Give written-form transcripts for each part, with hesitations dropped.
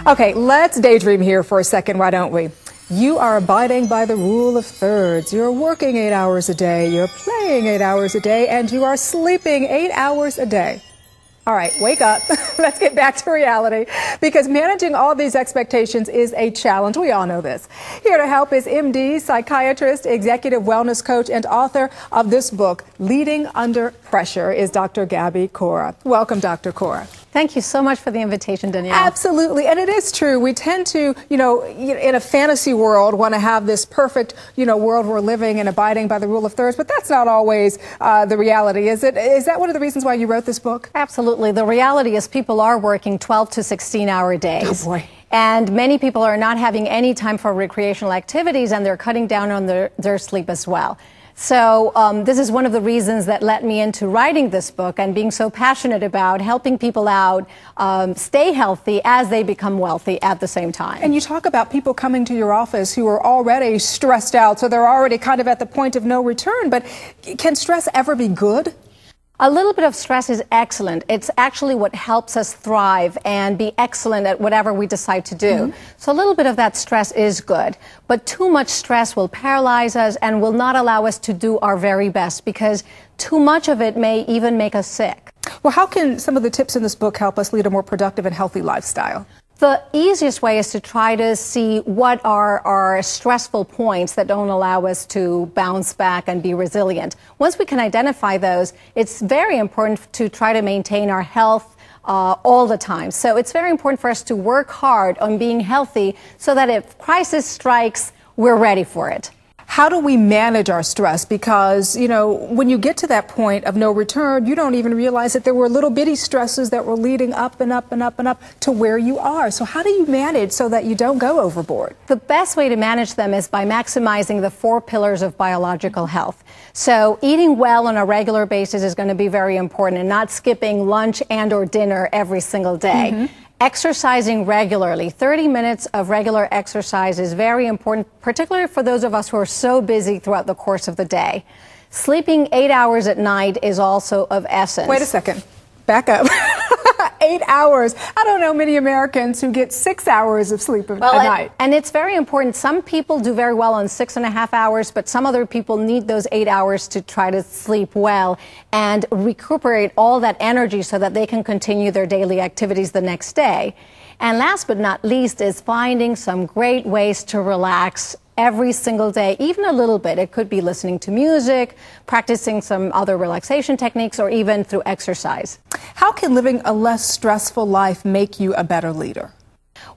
Okay, let's daydream here for a second, why don't we? You are abiding by the rule of thirds. You're working 8 hours a day, you're playing 8 hours a day, and you are sleeping 8 hours a day. All right, wake up. Let's get back to reality, because managing all these expectations is a challenge. We all know this. Here to help is MD, psychiatrist, executive wellness coach, and author of this book, Leading Under Pressure, is Dr. Gaby Cora. Welcome, Dr. Cora. Thank you so much for the invitation, Danielle. Absolutely. And it is true. We tend to, in a fantasy world, want to have this perfect, world we're living and abiding by the rule of thirds. But that's not always the reality, is it? Is that one of the reasons why you wrote this book? Absolutely. The reality is people are working 12 to 16-hour days. Oh, boy. And many people are not having any time for recreational activities, and they're cutting down on their sleep as well. So this is one of the reasons that led me into writing this book and being so passionate about helping people out stay healthy as they become wealthy at the same time. And you talk about people coming to your office who are already stressed out, so they're already kind of at the point of no return. But can stress ever be good? A little bit of stress is excellent. It's actually what helps us thrive and be excellent at whatever we decide to do. So a little bit of that stress is good. But too much stress will paralyze us and will not allow us to do our very best, because too much of it may even make us sick. Well, how can some of the tips in this book help us lead a more productive and healthy lifestyle? The easiest way is to try to see what are our stressful points that don't allow us to bounce back and be resilient. Once we can identify those, it's very important to try to maintain our health all the time. So it's very important for us to work hard on being healthy so that if crisis strikes, we're ready for it. How do we manage our stress? Because, when you get to that point of no return, you don't even realize that there were little bitty stresses that were leading up and up and up and up to where you are. So how do you manage so that you don't go overboard? The best way to manage them is by maximizing the 4 pillars of biological health. So eating well on a regular basis is going to be very important, and not skipping lunch and or dinner every single day. Exercising regularly, 30 minutes of regular exercise is very important, particularly for those of us who are so busy throughout the course of the day. Sleeping 8 hours at night is also of essence. Wait a second. Back up. 8 hours. I don't know many Americans who get 6 hours of sleep a night. And it's very important. Some people do very well on 6.5 hours, but some other people need those 8 hours to try to sleep well and recuperate all that energy so that they can continue their daily activities the next day. And last but not least is finding some great ways to relax every single day, even a little bit. It could be listening to music, practicing some other relaxation techniques, or even through exercise. How can living a less stressful life make you a better leader?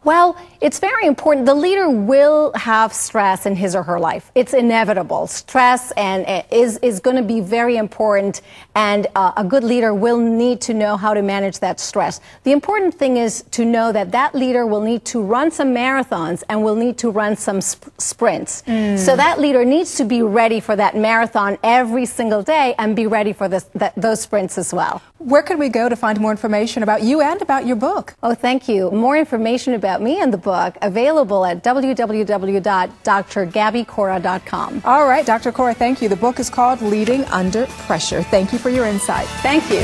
Well, it's very important. The leader will have stress in his or her life. It's inevitable. Stress is going to be very important, and a good leader will need to know how to manage that stress. The important thing is to know that that leader will need to run some marathons and will need to run some sprints. So that leader needs to be ready for that marathon every single day and be ready for those sprints as well. Where can we go to find more information about you and about your book? Oh, thank you. More information about me and the book available at www.drgabycora.com. All right, Dr. Cora, thank you. The book is called Leading Under Pressure. Thank you for your insight. Thank you.